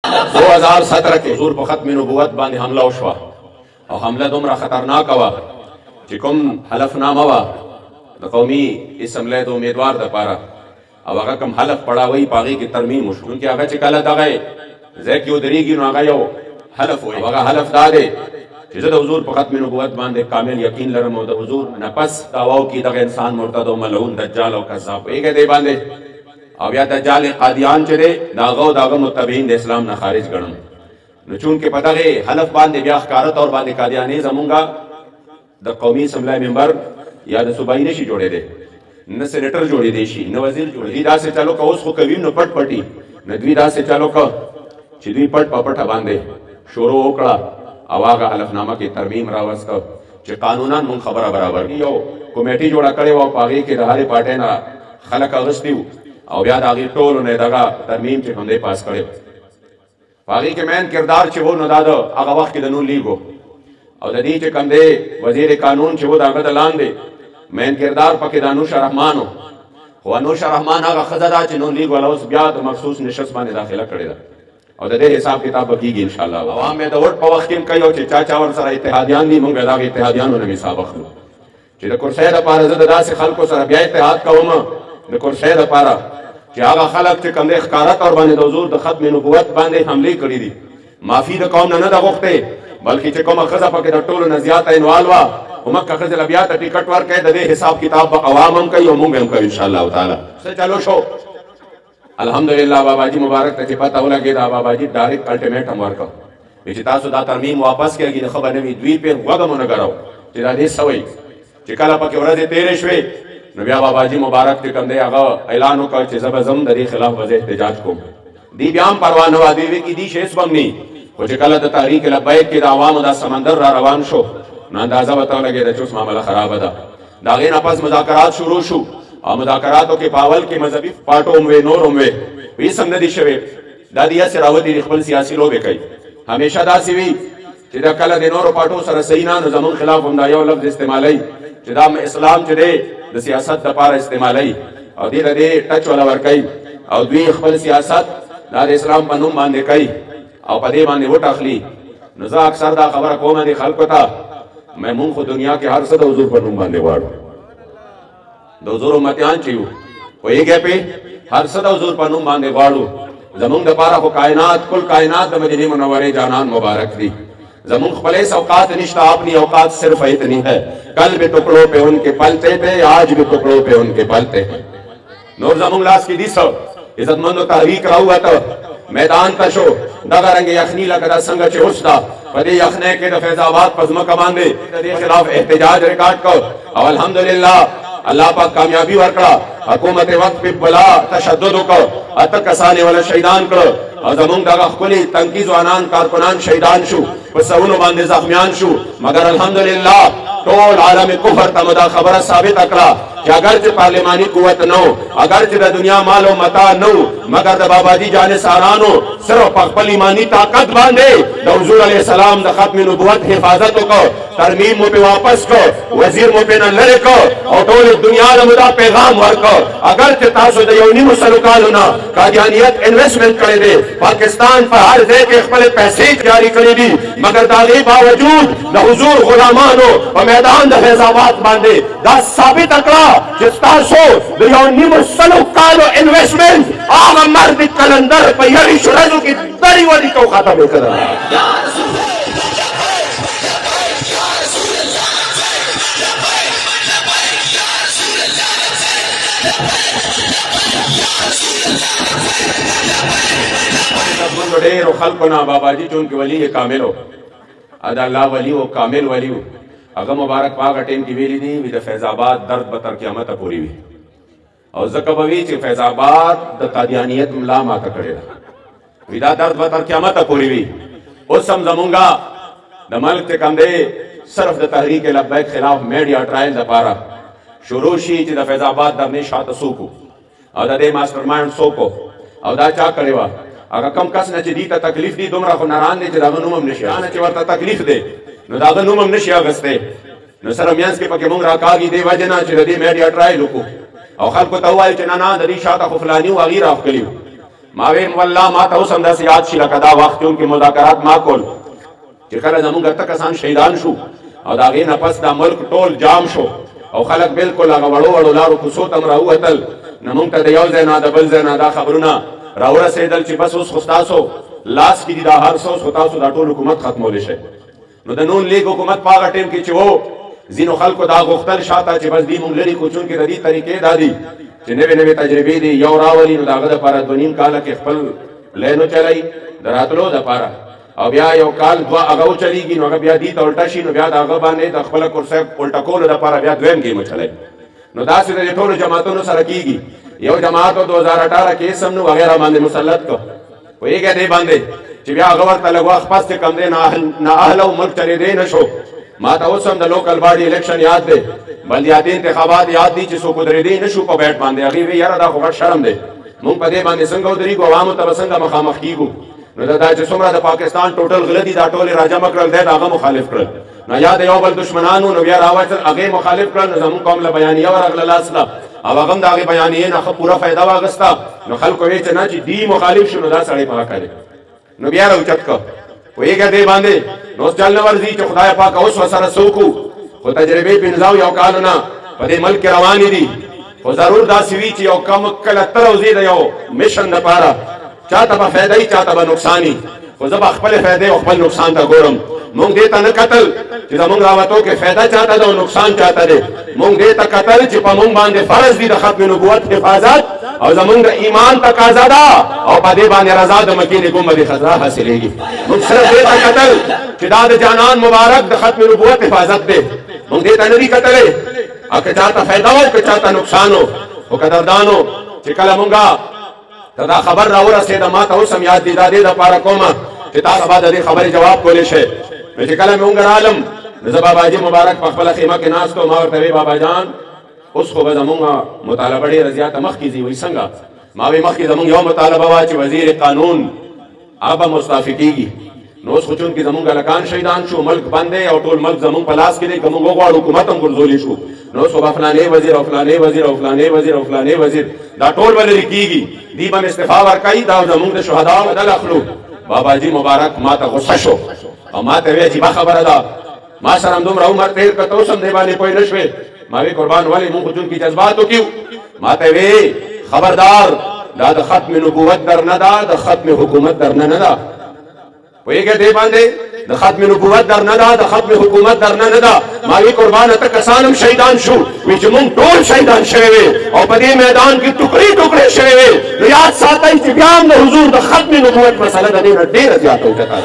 2017 کې حضور په ختم نبوت باندې حمله وشوه او حمله دومره خطرناکه وه چې کوم حلفنامه وه د قومي اسمبلی د امیدوار دپاره او هغه کوم حلف پړاوی په هغې کې ترمیم وشو چونکې هغه چې کله دغه ځای کې ودرېږي نو هغه یو حلف وایي هغه حلف دا دی چې زه د حضور په ختم نبوت باندې کامل یقین لرم او د حضور نه پس دعواو کې دغه انسان مرتد او ملعون دجال او کذاب پوهېږئ دی باندې او بیا دجال قادیان چې دی د هغه او د هغه متبعین د اسلام نه خارج ګڼم نو چونکې په دغې حلف باندې بیا ښکاره طور باندې قادیانې زمونږ د قومي اسمبلی ممبر یا د صوبایي نشي جوړېدی نه سینیټر جوړېدی شي نه وزیر جوړېدی داسې چلو که اوس خو کوي نو پټ پټي نه دوی داسې چلو که چې دوی پټ په پټه باندې شروع وکړه او هغه حلفنامه کې ترمیم راوسته چې قانونا مونږ خبره برابر یو کمیټي جوړه کړې وه په هغې کې د هرې پارټۍ نه خلک اغوستي وو او بیا د هغې ټولو نه دغه ترمیم چې کوم دی پاس کړی په هغې کې مین کردار چې و نو دا د هغه وخت کې د نون لیګ او د دې چې کوم دی وزیر قانون چې و د هغه د لاندې مین کردار پکې د انوشه رحمان خو انوشه رحمان هغه ښځه ده چې نون لیګ والا اوس بیا د مخصوص نشست باندې داخله کړې ده او د دې حساب کتاب به کېږي انشاءالله عوام یې د ووټ په وخت کې هم کوي او چې چا چا ورسره اتحادیان دي موږ به د هغې اتحادیانو نه حساب اخلو چې د کرسۍ دپاره زه د داسې خلکو سره بیا اتحاد کوم د کرسۍ دپاره چې هغه خلک چې کوم دی ښکاره طور باندې د حضور د ختم نبوت باندې حملې کړي دي معافي د قوم نه ده غوښتې بلکې چې کومه ښځه پکې د ټولو نه زیاته انوال وه خو مکه ښځې له بیا ته ټیکټ ورکوي د دې حساب کتاب به عوام هم کوي او موږ هم کوو انشاءالله تعالی څه چلو شو الحمدلله باباجي مبارک ته چې پته ولګېده باباجي ډایرکټ الټیمیټم ورکړ چې تاسو دا ترمیم واپس کېږي د ښه به نه وي دوی پرې غوږ مو نه ګرو چې دا دې څه وایي چې کله پکې ورځې تېرې شوې نو بیا باباجي مبارک چې کوم دی هغه اعلان وکړ چې زه به ځم د دې خلاف به زه احتجاج کوم دی بیا هم پروا نه وه دوی وایي کې دې شی هېڅ به هم نه خو چې کله د تحریک لبیک کې د عوامو دا سمندر را روان شو نو اندازه به ته ولګېده چې اوس معامله خرابه ده د هغې نه پس مذاکرات شروع شو او مذاکراتو کې په اول کې مذهبي پارټو هم وې نور هم وې هېڅ هم نه دي شوې دا دې هسې راوتي دي خپل سیاسي لوبې کوي همیشه داسې وي چې دا کله د نورو پارټو سره صحیح نه نو زمونږ خلاف هم دا یو لفظ استعمالوي چې دا اسلام چې دی د سیاست دپاره استعمالوي او دې له دې ټچ والا ورکوي او دوی خپل سیاست دا د اسلام په نوم باندې کوي او په دې باندې وټ اخلي نو زه اکثر دا خبره کوم دې خلکو ته مونږ خو دنیا کې هر څه د حضور په نوم باندې غواړو د حضور امتیان چې یو پوهېږئ پې هر څه د حضور په نوم باندې غواړو زمونږ دپاره خو کائنات کل کائنات د مدینې منورې جانان مبارک دی زمون خپل اوقات نشتا اپنی اوقات صرف اتنی ہے کل بھی ٹکڑوں پہ ان کے پلتے تھے آج بھی ٹکڑوں پہ ان کے پلتے ہیں نور زمون لاس کی دیسو عزت مند و تحریک رہو ہے تو میدان تشو دغا رنگ یخنی لگا سنگ چوستا پدی یخنے کے فیض آباد پزمہ کمان دے دی خلاف احتجاج ریکارڈ کو او الحمدللہ اللہ پاک کامیابی ورکڑا حکومت وقت پہ بلا تشدد کو اتک کسانے والا شہیدان کرو او زمونږ دغه ښکلي تنکي ځوانان کارکنان شهیدان شو په سوونو باندې زخمیان شو مګر الحمدلله ټول عالم کفر ته دا خبره ثابته کړه چې اگر چې پارلماني قوت نو اگر چې د دنیا مال او متاع نو مګر د باباجي جانثارانو صرف په خپل ایماني طاقت باندې د حضور علیه السلام د ختم نبوت حفاظت وکړو ترمیم مو پې واپس کو وزیر مو پې نه لرې کو او ټول دنیا له مو دا پیغام ورکو اگر چې تاسو د یو نیمو سلو کالو نه قادیانیت انویسټمنټ کړی دی پاکستان په هر ځای کې خپل پیسې جاری کړي دي مګر د هغې باوجود د حضور غلامانو په میدان د فیض آباد باندې دا ثابته کړه چې تاسو د یو نیمو سلو کالو انویسټمنټ هغه مرد کلندر په یویشتو ورځو کې درې ولي کو ختم یې کړه ډېرو خلکو نه باباجي چونکې ولی یې کامل و د الله ولی و کامل ولی و هغه مبارک په هغه ټیم کې ویلي دي وي د فیض آباد درد به تر قیامته پورې وي او ځکه به وي چې فیض آباد د قادیانیت ملا ماته کړې ده وي دا درد به تر قیامته پورې وي اوس هم زمونږ د ملک چې کوم دی صرف د تحریک لبیک خلاف میډیا ټرایل دپاره شروع شي چې د فیض آباد درنې شاته څوک او د دې ماسټر مایند څوک او دا چا کړې وه هغه کم کس نه چې دې ته تکلیف دی دومره خو نران دی چې د هغه نوم هم نشي نه چې ورته تکلیف دی نو د هغه نوم هم نشي اخیستی نو سره میانځ کې پکې مونږ راکاږي دې وجې نه چې د دې میډیا ټرایل وکړو او خلکو ته ووایو چې نه نه د دې شاته خو فلاني و هغې راښکلي ما ویم والله ما ته اوس هم داسې یاد شي لکه دا وخت کې مذاکرات ما کول چې کله زمونږ اته کسان شهیدان شو او د هغې نه پس دا ملک ټول جام شو او خلک بالکل هغه وړو وړو لارو کوڅو ته هم راووتل نو مونږ ته د یو ځای نه د بل ځای نه دا خبرونه راورسېدل چې بس اوس خو ستاسو لاس کې دي دا هر څه اوس خو تاسو دا ټول حکومت ختمولی شئ نو د نون لیگ حکومت په هغه ټیم کې چې و ځینو خلکو دا غوښتل شاته چې بس دې مونږ لرې کړو چونکې د دې طریقې دا دي چې نوې نوې تجربې دي یو راولي نو د هغه دپاره 2.5 کاله کې خپل لینو چلوي د راتلو دپاره او بیا یو کال دوه هغه وچلیږي نو هغه بیا دې ته الټه شي نو بیا د هغه باندې د خپله کرسۍ الټه کولو دپاره بیا دویم ګیم وچلوي نو داسې د دې ټولو جماعتونو سره کېږي یو جماعت 2018 کې اسم نو هغې راباندې مسلط کړ پوهېږې دې باندې چې بیا هغه ورته لږ وخت پس چې کم دی نااهله و ملک چلېدی نه شو ما ته اوس هم د لوکل باډي الیکشن یاد دی بلدیاتي انتخابات یاد دي چې څوک ودرېدی نه شو په بیټ باندې هغې وی یاره دا خو غټ شرم دی مونږ په دې باندې څنګه ودرېږو عوامو ته به څنګه مخامخ کېږو نو دا چې څومره د پاکستان ټوټل غله دي دا ټول یې راجمع کړل دی د هغه مخالف کړل نو یا د یو بل دشمنانو نو بیا راوچل هغې مخالف کړل نو زمونږ قوم له بیانیه ورغله لاس له او هغه هم د هغې بیانیې نه ښه پوره فایده واخیسته نو خلکو ویل چې نه چې دی مخالف شو نو دا سړی په حقه دی نو بیا راوچت کړه پوهېږه دې باندې نو اوس چل نه ورځي چې خدای پاک اوس ورسره څه وکړو خو تجربې پنځه یو کالو نه په دې ملک کې روانې دي خو ضرور داسې وي چې یو کم کله ته روځې د یو میشن دپاره چاته به فایده وي چاته به نقصان وي خو زه به خپلې فایدې او خپل نقصان ته ګورم مونږ دې ته نه کتل چې زمونږ راوتو کې فایده چاته ده او نقصان چاته دی مونږ دې ته کتل چې په مونږ باندې فرض دي د ختم نبوت حفاظت او زمونږ د ایمان تقاضا ده او په دې باندې رضا د مکین ګنبد خضرا حاصلېږي مونږ صرف دې ته کتل چې دا د جانان مبارک د ختم نبوت حفاظت دی مونږ دې ته نه دي کتلی او که چاته فایده و که چاته نقصان و خو قدردانو چې کله مونږه ته دا خبر راورسېده ما ته اوس هم یاد دي دا دې دپاره کومه چې تاسو به د دې خبرې جواب کولی شئ نو چې کله مې مونږ رالم نو زه باباجي مبارک په خپله خیمه کې ناست وم ما ورته وی بابا جان اوس خو به زمونږ مطالبه ډېره زیاته مخکې ځي وایي څنګه ما وی مخکې زمونږ یو مطالبه وه چې وزیر قانون هغه به مستعفي کېږي نو اوس خو چونکې زمونږ هلکان شهیدان شو ملک بند دی او ټول ملک زمونږ په لاس کې دی که مونږ وغواړو حکومت هم ګرځولی شو نو اوس خو به فلانې وزیر او فلانې وزیر او فلانې وزیر او فلانې وزیر دا ټول به لرې کېږي دوی به م استعفا ورکوي دا زمونږ د شهداو بدل اخلو باباجي مبارک ما ته غصه شو او ما ته وی عجیبه خبره ده ما سره هم دومره عمر تېر کړ ته اوس هم دې باندې پوه نه شوې ما وی قربان ولې مونږ خو چونکې جذباتو کې ما ته وی خبردار دا د ختم نبوت در نه ده د ختم حکومت در نه ده پوهېږې دې باندې د ختم نبوت در نه ده د ختم حکومت در نه ده ما وی قربان ته کسان هم شهیدان شو وی چې مونږ ټول شهیدان شوي وي او په دې میدان کې ټوکړې ټوکړې شوي وي نو یاد ساتئ چې بیا هم د حضور د ختم نبوت مسله د دې نه ډېره زیاته اوچته ده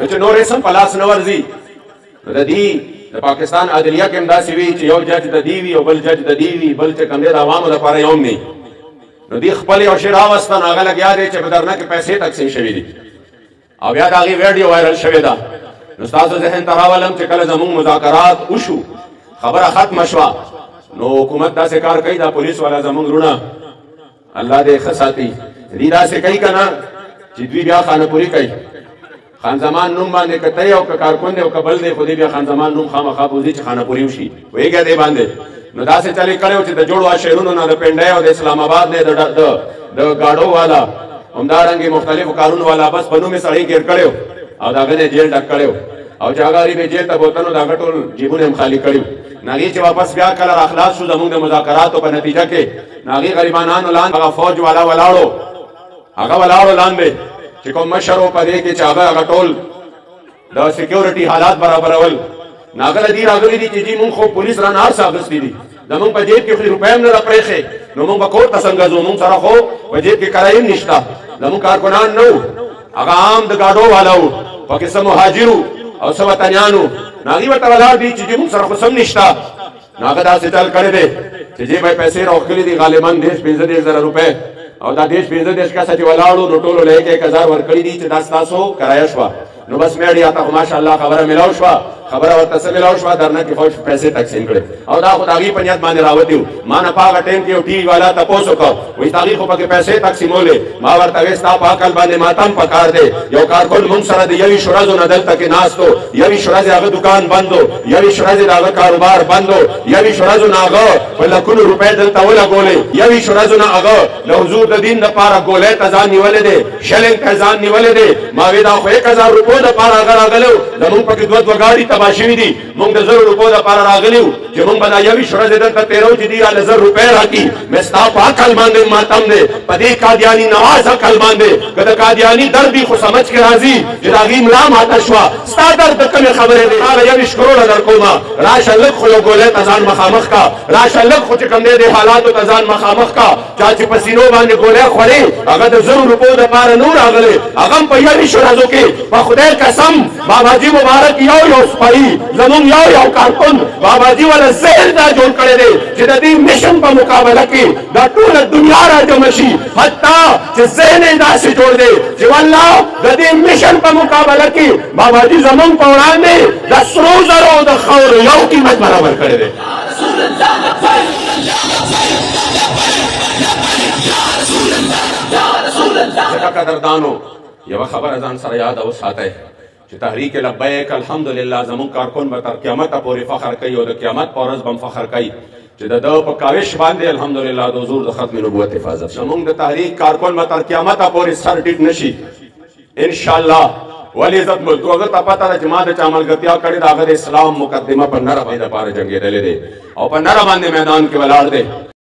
نو چې نورې سم په لاس نه ورځي نو د دې د پاکستان عدلیه کې هم داسې وي چې یو جج د دې وي او بل جج د دې وي بل چې کوم دی د عوامو دپاره یو هم نه نو دې خپل یو شی راوسته نو هغه لګیا دی چې په درنه کې پیسې تقسیم شوي دي او بیا د هغې ویډیو وایرل شوې ده نو ستاسو ذهن ته راولم چې کله زموږ مذاکرات وشو خبره ختمه شوه نو حکومت داسې کار کوي دا پولیس والا زموږ وروڼه الله دې ښه ساتي دوی داسې کوي که نه چې دوی بیا خانهپوري کوي خان زمان نوم باندې که ته او که کارکون دی او که بل دی خو دې بیا خان زمان نوم خامخا بوځي چې خانهپوري وشي پوهېږې دې باندې نو داسې چلې کړی و چې د جوړو شهرونو نه د پنډۍ او د اسلام آباد نه د ګاډو والا همدارنګې مختلفو کارونو والا بس په نوم یې سړی ګیر کړی او د هغه نه جیل ډک کړی او چې هغه غریب یې جیل ته بوتل نو د هغه ټول جیبونه هم خالي کړي نو هغې چې واپس بیا کله راخلاص شو زموږ د مذاکراتو په نتیجه کې نو هغې غریبانانو لاندې هغه فوج والا ولاړو هغه ولاړو لاندې چې کوم مشر و په دې کې چې هغه ټول د سکیورټي حالات برابرول نو هغه له دې راغلي دي چې جي مونږ خو پولیس رانه هر څه اخیستي دي زمونږ په جیب کې خو روپۍ هم نه ده پرېښې نو مونږ به کور ته څنګه ځو مونږ سره خو په جیب کې کرایه هم نشته زمونږ کارکنان نه وو هغه عام د ګاډو والا وو پکې څه مهاجر وو او څه وطنیان وو نو هغې ورته ولاړ دي چې جي مونږ سره خو څه هم نشته نو هغه داسې چل کړی دی چې جیب یې پیسې راوښکلي دي غالبا 10-15,000 روپۍ او دا 10-15 کسه چې ولاړو نو ټولو له 1,000 ورکړي دي چې دا ستاسو کرایه شوه نو بس میډیا ته خو ماشاءالله خبره میلاو شوه خبره ورته سمې لاو شوه درنه کې فوج پیسې تقسیم کړې او دا خو د هغې په نیت باندې راوتي وو ما نه په هغه ټایم کې یو ټي وي والا تپوس وکړ وایي د هغې خو پکې پیسې تقسیمولې ما ورته ویې ستا په عقل باندې ماتم پکار دی یو کارکون مونږ سره د یویشت ورځو نه دلته کې ناست و یویشت ورځې هغه دکان بند و یویشت ورځې د هغه کاروبار بند و یویشت ورځو نه هغه په لکونو روپۍ دلته ولګولې یویشت ورځو نه هغه د حضور د دین دپاره ګولۍ ته ځان نیولی دی شلنګ ته ځان نیولی دی ما وی دا خو 1000 روپیو دپاره هغه راغلی و زمونږ پکې دوه ګاډي تباه شوي دي مونږ د 1000 روپیو دپاره راغلي وو چې مونږ به دا یویشت ورځې دلته تېرو چې دوی راله 1000 روپۍ راکړي مې ستا په عقل باندې ماتم دی په دې قادیاني نواز عقل باندې که د قادیاني درد وي خو سمجھ کې راځي چې د هغې ملا ماته شوه ستا درد د کومې خبرې دی تاله 21 کروړه درکومه راشه لږ خو یو ګولۍ ته ځان مخامخ کا راشه لږ خو چې کوم دی دې حالاتو ته ځان مخامخ کا چا چې په سینو باندې ګولۍ خورې هغه د 1000 روپیو دپاره نو راغلی هغه هم په 21 ورځو کې په خدای قسم باباجي مبارک یو سپایي زمونږ یو کارکون باباجي والا ذهن دا جوړ کړی دی چې د دې مشن په مقابله کې دا ټوله دنیا راجمع شي حتی چې ذهن یې داسې جوړ دی چې والله د دې مشن په مقابله کې باباجي زمونږ په وړاندې د سرو زرو د خاورو یو قیمت برابر کړی دی ځکه قدردانو یوه خبره ځان سره یاده وساتئ چې تحریک لبیک الحمدلله زمونږ کارکون به تر قیامته پورې فخر کوي او د قیامت په ورځ به هم فخر کوي چې د ده په کاوش باندې الحمدلله د حضور د ختم نبوت حفاظت زمونږ د تحریک کارکون به تر قیامته پورې سر ټیټ نشي انشاءالله ولی عزت ملک تو اگر ته پته ده چې ما د چا ملګرتیا کړې د هغه د اسلام مقدمه په نره باندې دپاره جنګېدلی دی او په نره باندې میدان کې ولاړ دی